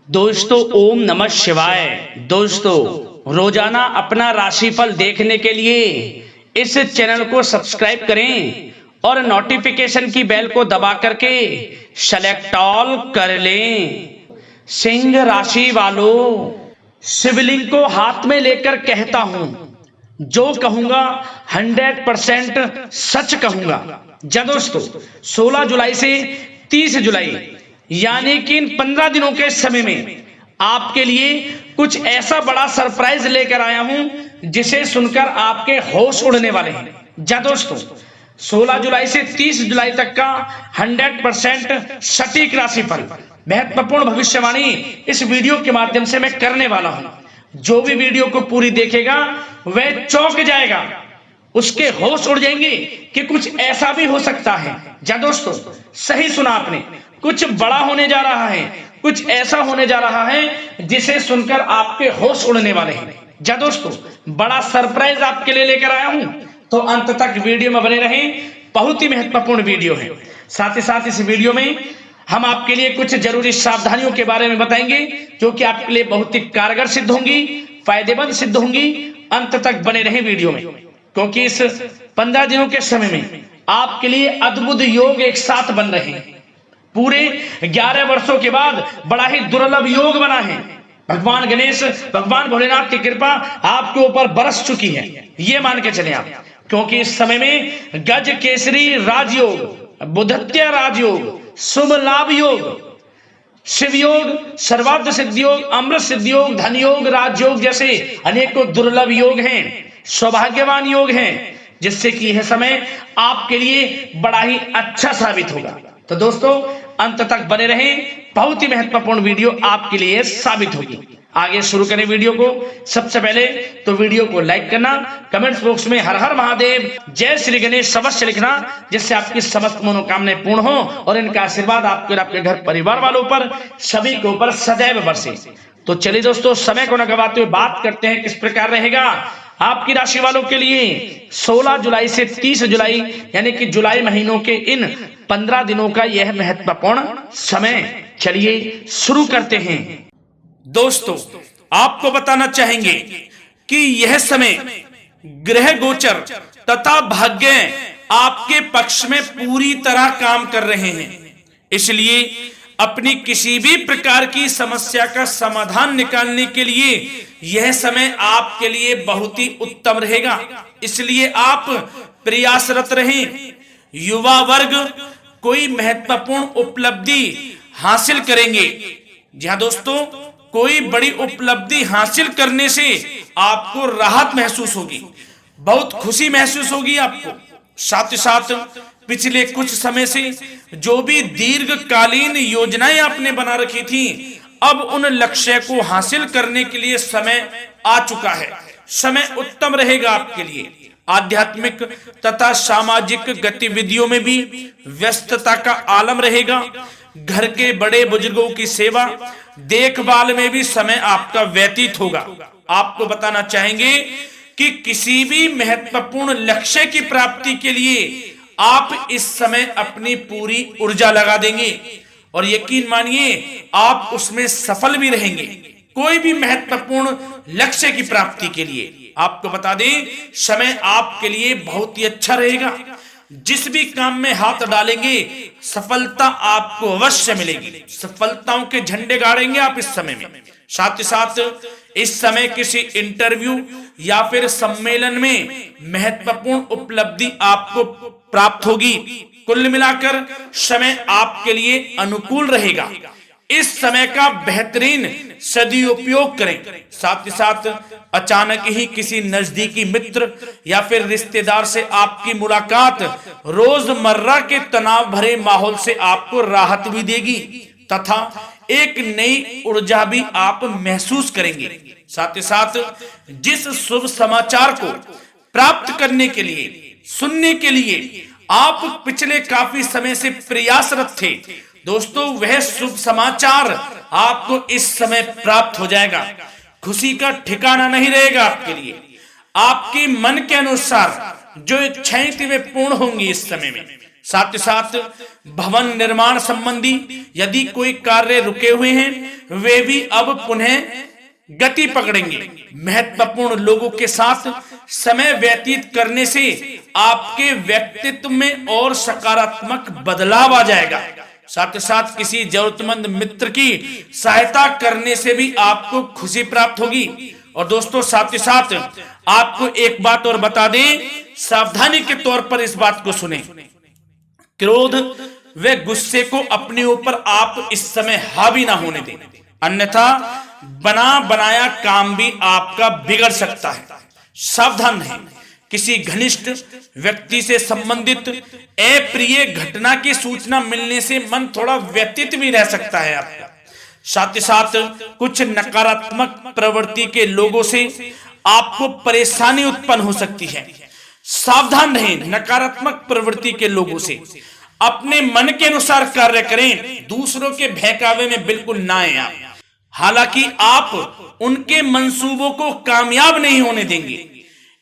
दोस्तों ओम नमः शिवाय। दोस्तों रोजाना अपना राशिफल देखने के लिए इस चैनल को सब्सक्राइब करें और नोटिफिकेशन की बेल को दबा करके सेलेक्ट ऑल कर लें। सिंह राशि वालों, शिवलिंग को हाथ में लेकर कहता हूं, जो कहूंगा 100% सच कहूंगा। जा दोस्तों 16 जुलाई से 30 जुलाई यानी कि इन 15 दिनों के समय में आपके लिए कुछ ऐसा बड़ा सरप्राइज लेकर आया हूं जिसे सुनकर आपके होश उड़ने वाले हैं। जा दोस्तों 16 जुलाई से 30 जुलाई तक का 100% सटीक राशिफल, महत्वपूर्ण भविष्यवाणी इस वीडियो के माध्यम से मैं करने वाला हूं। जो भी वीडियो को पूरी देखेगा वह चौंक जाएगा, उसके होश उड़ जाएंगे कि कुछ ऐसा भी हो सकता है। जा दोस्तों सही सुना आपने, कुछ बड़ा होने जा रहा है, कुछ ऐसा होने जा रहा है जिसे सुनकर आपके होश उड़ने वाले हैं। जा दोस्तों बड़ा सरप्राइज आपके लिए लेकर आया हूं, तो अंत तक वीडियो में बने रहें। बहुत ही महत्वपूर्ण वीडियो है। साथ ही साथ इस वीडियो में हम आपके लिए कुछ जरूरी सावधानियों के बारे में बताएंगे जो कि आपके लिए बहुत ही कारगर सिद्ध होंगी, फायदेमंद सिद्ध होंगी। अंत तक बने रहें वीडियो में, क्योंकि इस 15 दिनों के समय में आपके लिए अद्भुत योग एक साथ बन रहे हैं। पूरे 11 वर्षों के बाद बड़ा ही दुर्लभ योग बना है। भगवान गणेश, भगवान भोलेनाथ की कृपा आपके ऊपर बरस चुकी है, ये मान के चले आप। क्योंकि इस समय में गज केसरी राजयोग, बुधत्य राजयोग, शुभ लाभ योग, शिव योग, सर्वार्थ सिद्धि योग, अमृत सिद्धि योग, धन योग, राजयोग जैसे अनेकों दुर्लभ योग हैं, सौभाग्यवान योग हैं, जिससे कि यह समय आपके लिए बड़ा ही अच्छा साबित होगा। तो दोस्तों अंत तक बने रहें, बहुत ही महत्वपूर्ण वीडियो आपके लिए साबित होगी। आगे शुरू करें वीडियो को। सबसे पहले तो वीडियो को लाइक करना, कमेंट्स बॉक्स में हर हर महादेव, जय श्री गणेश अवश्य लिखना, जिससे आपकी समस्त मनोकामनाएं पूर्ण हो और इनका आशीर्वाद आपके और आपके घर परिवार वालों पर, सभी के ऊपर सदैव बरसे। तो चलिए दोस्तों समय को न गवाते हुए बात करते हैं किस प्रकार रहेगा आपकी राशि वालों के लिए 16 जुलाई से 30 जुलाई यानी कि जुलाई महीनों के इन 15 दिनों का यह महत्वपूर्ण समय। चलिए शुरू करते हैं। दोस्तों आपको बताना चाहेंगे कि यह समय ग्रह गोचर तथा भाग्य आपके पक्ष में पूरी तरह काम कर रहे हैं। इसलिए अपनी किसी भी प्रकार की समस्या का समाधान निकालने के लिए यह समय आपके लिए बहुत ही उत्तम रहेगा। इसलिए आप प्रयासरत रहें। युवा वर्ग कोई महत्वपूर्ण उपलब्धि हासिल करेंगे। जी हाँ दोस्तों, कोई बड़ी उपलब्धि हासिल करने से आपको राहत महसूस होगी, बहुत खुशी महसूस होगी आपको। साथ ही साथ पिछले कुछ समय से जो भी दीर्घकालीन योजनाएं आपने बना रखी थी, अब उन लक्ष्य को हासिल करने के लिए समय आ चुका है। समय उत्तम रहेगा आपके लिए। आध्यात्मिक तथा सामाजिक गतिविधियों में भी व्यस्तता का आलम रहेगा। घर के बड़े बुजुर्गों की सेवा देखभाल में भी समय आपका व्यतीत होगा। आपको बताना चाहेंगे कि किसी भी महत्वपूर्ण लक्ष्य की प्राप्ति के लिए आप इस समय अपनी पूरी ऊर्जा लगा देंगे और यकीन मानिए आप उसमें सफल भी रहेंगे। कोई भी महत्वपूर्ण लक्ष्य की प्राप्ति के लिए आपको बता दें समय आपके लिए बहुत ही अच्छा रहेगा। जिस भी काम में हाथ डालेंगे सफलता आपको अवश्य मिलेगी। सफलताओं के झंडे गाड़ेंगे आप इस समय में। साथ ही साथ इस समय किसी इंटरव्यू या फिर सम्मेलन में महत्वपूर्ण उपलब्धि आपको प्राप्त होगी। कुल मिलाकर समय आपके लिए अनुकूल रहेगा। इस समय का बेहतरीन सदुपयोग करें। साथ ही साथ अचानक ही किसी नजदीकी मित्र या फिर रिश्तेदार से आपकी मुलाकात रोजमर्रा के तनाव भरे माहौल से आपको राहत भी देगी तथा एक नई ऊर्जा भी आप महसूस करेंगे। साथ ही साथ जिस शुभ समाचार को प्राप्त करने के लिए, सुनने के लिए आप पिछले काफी समय से प्रयासरत थे दोस्तों, वह शुभ समाचार आपको इस समय प्राप्त हो जाएगा। खुशी का ठिकाना नहीं रहेगा आपके लिए। आपके मन के अनुसार जो इच्छाएं थी वे पूर्ण होंगी इस समय में। साथ ही साथ भवन निर्माण संबंधी यदि कोई कार्य रुके हुए हैं, वे भी अब पुनः गति पकड़ेंगे। महत्वपूर्ण लोगों के साथ समय व्यतीत करने से आपके व्यक्तित्व में और सकारात्मक बदलाव आ जाएगा। साथ ही साथ किसी जरूरतमंद मित्र की सहायता करने से भी आपको खुशी प्राप्त होगी। और दोस्तों साथ ही साथ आपको एक बात और बता दें, सावधानी के तौर पर इस बात को सुने। क्रोध व गुस्से को अपने ऊपर आप इस समय हावी ना होने दें, अन्यथा बना बनाया काम भी आपका बिगड़ सकता है। सावधान रहें। किसी घनिष्ठ व्यक्ति से संबंधित अप्रिय घटना की सूचना मिलने से मन थोड़ा व्यथित भी रह सकता है आपका। साथ ही साथ कुछ नकारात्मक प्रवृत्ति के लोगों से आपको परेशानी उत्पन्न हो सकती है। सावधान रहें नकारात्मक प्रवृत्ति के लोगों से। अपने मन के अनुसार कार्य करें, दूसरों के बहकावे में बिल्कुल ना आए आप। हालांकि आप उनके मंसूबों को कामयाब नहीं होने देंगे।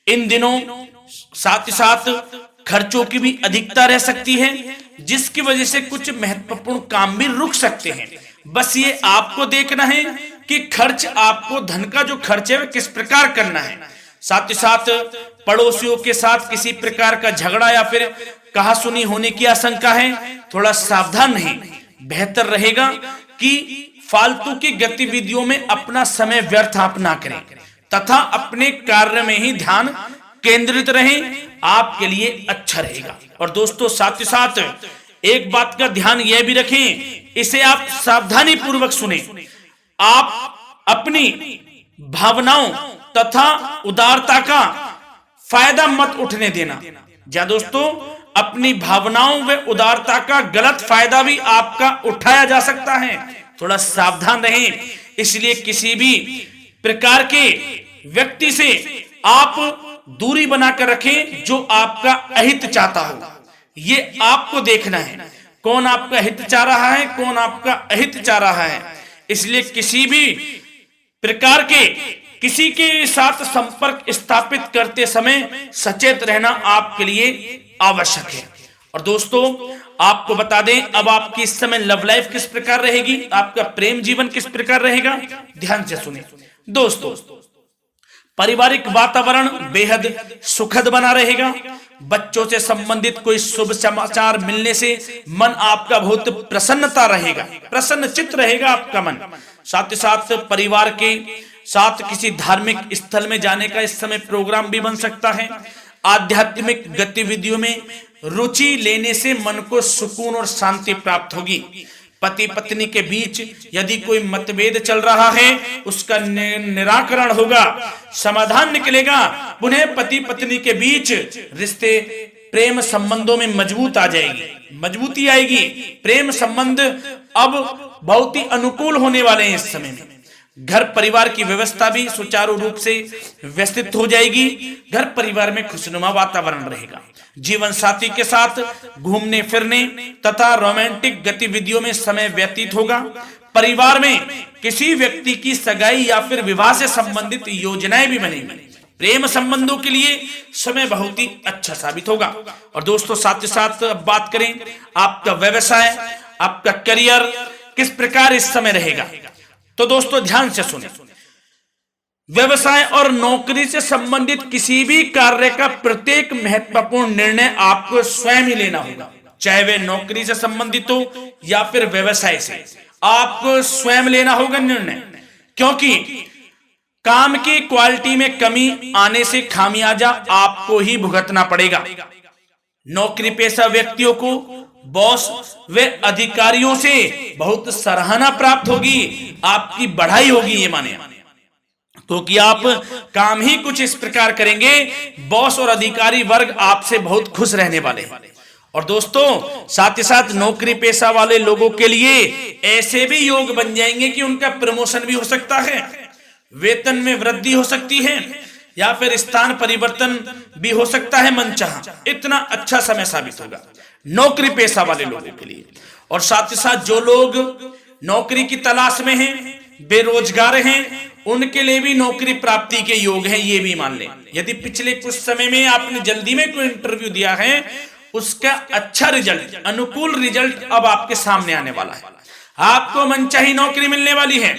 इन दिनों साथ ही साथ खर्चों की भी अधिकता रह सकती है, जिसकी वजह से कुछ महत्वपूर्ण काम भी रुक सकते हैं। बस ये आपको देखना है कि खर्च, आपको धन का जो खर्च है वह किस प्रकार करना है। साथ ही साथ पड़ोसियों के साथ किसी प्रकार का झगड़ा या फिर कहासुनी होने की आशंका है, थोड़ा सावधान रहें। बेहतर रहेगा कि फालतू की गतिविधियों में अपना समय व्यर्थ आप ना करें तथा अपने कार्य में ही ध्यान केंद्रित रहें, आपके लिए अच्छा रहेगा। और दोस्तों साथ ही साथ एक बात का ध्यान यह भी रखें, इसे आप सावधानी पूर्वक सुने। आप अपनी भावनाओं तथा उदारता का फायदा मत उठने देना। या दोस्तों अपनी भावनाओं व उदारता का गलत फायदा भी आपका उठाया जा सकता है, थोड़ा सावधान रहें। इसलिए किसी भी प्रकार के व्यक्ति से आप दूरी बनाकर रखें जो आपका अहित चाहता हो। ये आपको देखना है, कौन आपका हित चाह रहा है, कौन आपका अहित चाह रहा है। इसलिए किसी भी प्रकार के किसी के साथ संपर्क स्थापित करते समय सचेत रहना आपके लिए आवश्यक है। और दोस्तों आपको बता दें, अब आपकी इस समय लव लाइफ किस प्रकार रहेगी, आपका प्रेम जीवन किस प्रकार रहेगा, ध्यान से सुने। दोस्तों पारिवारिक वातावरण बेहद सुखद बना रहेगा। बच्चों से संबंधित कोई शुभ समाचार मिलने से मन आपका बहुत प्रसन्नता रहेगा, प्रसन्न चित्त रहेगा आपका मन। साथ ही साथ परिवार के साथ किसी धार्मिक स्थल में जाने का इस समय प्रोग्राम भी बन सकता है। आध्यात्मिक गतिविधियों में रुचि लेने से मन को सुकून और शांति प्राप्त होगी। पति पत्नी के बीच यदि कोई मतभेद चल रहा है उसका निराकरण होगा, समाधान निकलेगा। पुनः पति पत्नी के बीच रिश्ते प्रेम संबंधों में मजबूत आ जाएगी, मजबूती आएगी। प्रेम संबंध अब बहुत ही अनुकूल होने वाले हैं इस समय में। घर परिवार की व्यवस्था भी सुचारू रूप से व्यवस्थित हो जाएगी। घर परिवार में खुशनुमा वातावरण रहेगा। जीवन साथी के साथ घूमने फिरने तथा रोमांटिक गतिविधियों में समय व्यतीत होगा। परिवार में किसी व्यक्ति की सगाई या फिर विवाह से संबंधित योजनाएं भी बनेंगी। प्रेम संबंधों के लिए समय बहुत ही अच्छा साबित होगा। और दोस्तों साथ ही साथ बात करें आपका व्यवसाय, आपका करियर किस प्रकार इस समय रहेगा, तो दोस्तों ध्यान से सुने। व्यवसाय और नौकरी से संबंधित किसी भी कार्य का प्रत्येक महत्वपूर्ण निर्णय आपको स्वयं ही लेना होगा, चाहे वह नौकरी से संबंधित हो या फिर व्यवसाय से। आपको स्वयं लेना होगा निर्णय, क्योंकि काम की क्वालिटी में कमी आने से खामियाजा आपको ही भुगतना पड़ेगा। नौकरी पेशा व्यक्तियों को बॉस व अधिकारियों से बहुत सराहना प्राप्त होगी, आपकी बढ़ाई होगी, ये माने, क्योंकि आप काम ही कुछ इस प्रकार करेंगे, बॉस और अधिकारी वर्ग आपसे बहुत खुश रहने वाले हैं। और दोस्तों साथ ही साथ नौकरी पेशा वाले लोगों के लिए ऐसे भी योग बन जाएंगे कि उनका प्रमोशन भी हो सकता है, वेतन में वृद्धि हो सकती है या फिर स्थान परिवर्तन भी हो सकता है मनचाहा। इतना अच्छा समय साबित होगा नौकरी पेशा वाले लोगों के लिए। और साथ ही साथ जो लोग नौकरी की तलाश में हैं, बेरोजगार हैं, उनके लिए भी नौकरी प्राप्ति के योग हैं, ये भी मान लें। यदि पिछले कुछ समय में आपने जल्दी में कोई इंटरव्यू दिया है, उसका अच्छा रिजल्ट, अनुकूल रिजल्ट अब आपके सामने आने वाला है। आपको मनचाही नौकरी मिलने वाली है,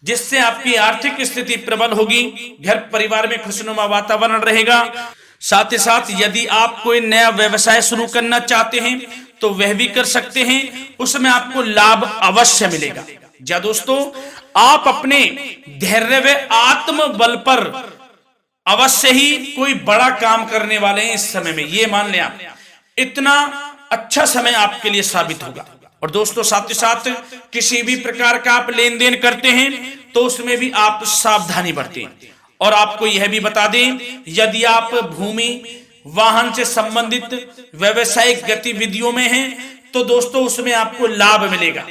जिससे आपकी आर्थिक स्थिति प्रबल होगी। घर परिवार में खुशनुमा वातावरण रहेगा। साथ ही साथ यदि आप कोई नया व्यवसाय शुरू करना चाहते हैं तो वह भी कर सकते हैं, उसमें आपको लाभ अवश्य मिलेगा। या दोस्तों, आप अपने धैर्य व आत्मबल पर अवश्य ही कोई बड़ा काम करने वाले हैं इस समय में। ये मान लें आप, इतना अच्छा समय आपके लिए साबित होगा। और दोस्तों, साथ ही साथ किसी भी प्रकार का आप लेन देन करते हैं तो उसमें भी आप सावधानी बरतें। और आपको यह भी बता दें, यदि आप भूमि वाहन से संबंधित व्यवसायिक गतिविधियों में हैं तो दोस्तों उसमें आपको लाभ मिलेगा।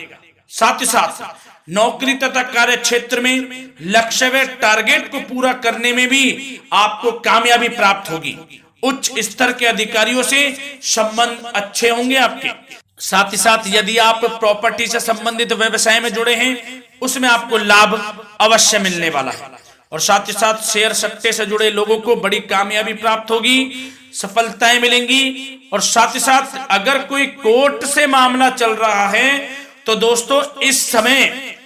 साथ ही साथ नौकरी तथा कार्य क्षेत्र में लक्ष्य व टारगेट को पूरा करने में भी आपको कामयाबी प्राप्त होगी। उच्च स्तर के अधिकारियों से संबंध अच्छे होंगे आपके। साथ ही साथ यदि आप प्रॉपर्टी से संबंधित व्यवसाय में जुड़े हैं उसमें आपको लाभ अवश्य मिलने वाला है। और साथ ही साथ शेयर सट्टे से जुड़े लोगों को बड़ी कामयाबी प्राप्त होगी, सफलताएं मिलेंगी। और साथ ही साथ अगर कोई कोर्ट से मामला चल रहा है तो दोस्तों इस समय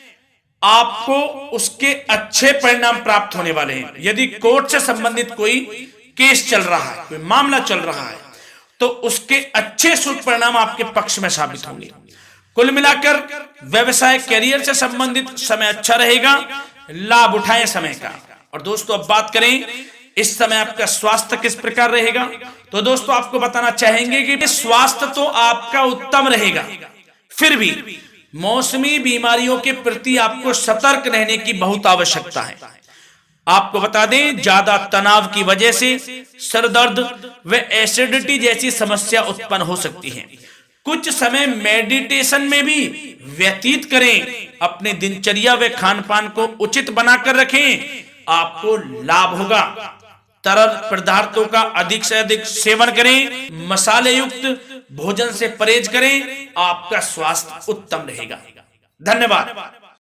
आपको उसके अच्छे परिणाम प्राप्त होने वाले हैं। यदि कोर्ट से संबंधित कोई केस चल रहा है, कोई मामला चल रहा है, तो उसके अच्छे शुभ परिणाम आपके पक्ष में साबित होंगे। कुल मिलाकर व्यवसाय कैरियर से संबंधित समय अच्छा रहेगा, लाभ उठाएं समय का। और दोस्तों, अब बात करें इस समय आपका स्वास्थ्य किस प्रकार रहेगा, तो दोस्तों आपको बताना चाहेंगे कि स्वास्थ्य तो आपका उत्तम रहेगा, फिर भी मौसमी बीमारियों के प्रति आपको सतर्क रहने की बहुत आवश्यकता है। आपको बता दें, ज्यादा तनाव की वजह से सर दर्द व एसिडिटी जैसी समस्या उत्पन्न हो सकती है। कुछ समय मेडिटेशन में भी व्यतीत करें। अपने दिनचर्या व खान पान को उचित बनाकर रखें, आपको लाभ होगा। तरल पदार्थों का अधिक से अधिक सेवन करें, मसाले युक्त भोजन से परहेज करें, आपका स्वास्थ्य उत्तम रहेगा। धन्यवाद।